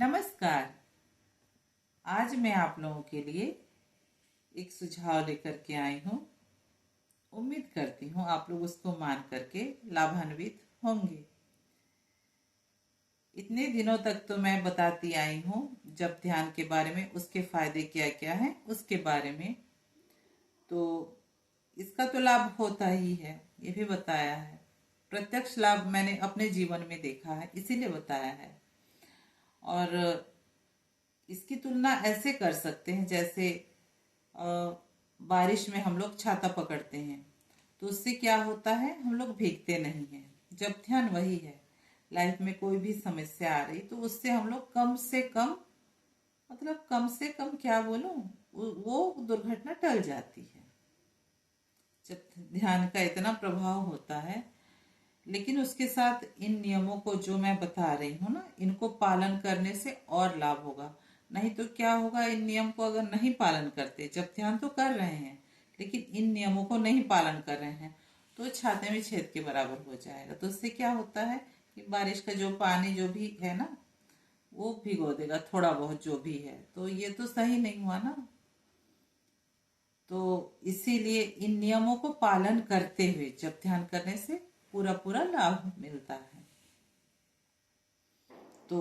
नमस्कार। आज मैं आप लोगों के लिए एक सुझाव लेकर के आई हूँ। उम्मीद करती हूँ आप लोग उसको मान करके लाभान्वित होंगे। इतने दिनों तक तो मैं बताती आई हूँ जब ध्यान के बारे में, उसके फायदे क्या क्या हैं उसके बारे में। तो इसका तो लाभ होता ही है, ये भी बताया है। प्रत्यक्ष लाभ मैंने अपने जीवन में देखा है, इसीलिए बताया है। और इसकी तुलना ऐसे कर सकते हैं जैसे अ, बारिश में हम लोग छाता पकड़ते हैं तो उससे क्या होता है, हम लोग भीगते नहीं हैं। जब ध्यान वही है, लाइफ में कोई भी समस्या आ रही तो उससे हम लोग कम से कम, मतलब कम से कम क्या बोलूं, वो दुर्घटना टल जाती है जब ध्यान का इतना प्रभाव होता है। लेकिन उसके साथ इन नियमों को जो मैं बता रही हूँ ना, इनको पालन करने से और लाभ होगा। नहीं तो क्या होगा, इन नियम को अगर नहीं पालन करते, जब ध्यान तो कर रहे हैं लेकिन इन नियमों को नहीं पालन कर रहे हैं तो छाते में छेद के बराबर हो जाएगा। तो उससे क्या होता है कि बारिश का जो पानी जो भी है ना, वो भिगो देगा थोड़ा बहुत जो भी है, तो ये तो सही नहीं हुआ ना। तो इसीलिए इन नियमों को पालन करते हुए जब ध्यान करने से पूरा पूरा लाभ मिलता है। तो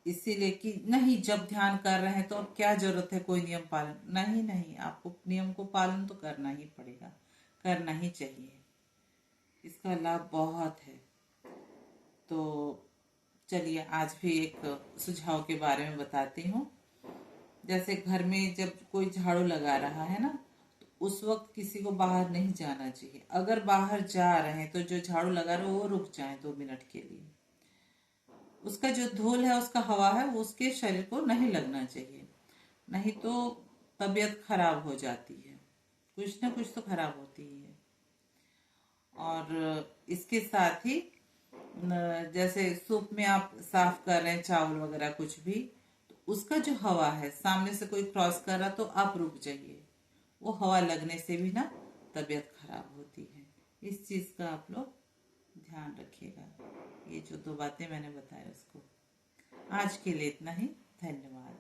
इसीलिए कि नहीं, जब ध्यान कर रहे हैं तो अब क्या जरूरत है कोई नियम पालन, नहीं नहीं, आपको नियम को पालन तो करना ही पड़ेगा, करना ही चाहिए। इसका लाभ बहुत है। तो चलिए आज भी एक सुझाव के बारे में बताती हूँ। जैसे घर में जब कोई झाड़ू लगा रहा है ना, तो उस वक्त किसी को बाहर नहीं जाना चाहिए। अगर बाहर जा रहे हैं तो जो झाड़ू लगा रहे हो वो रुक जाए 2 मिनट के लिए। उसका जो धूल है, उसका हवा है, वो उसके शरीर को नहीं लगना चाहिए, नहीं तो तबीयत खराब हो जाती है, कुछ ना कुछ तो खराब होती ही है। और इसके साथ ही जैसे सूप में आप साफ कर रहे हैं चावल वगैरह कुछ भी, तो उसका जो हवा है, सामने से कोई क्रॉस कर रहा तो आप रुक जाइए। वो हवा लगने से भी ना तबीयत खराब होती है। इस चीज का आप लोग ध्यान रखिएगा। ये जो 2 बातें मैंने बताया उसको। आज के लिए इतना ही। धन्यवाद।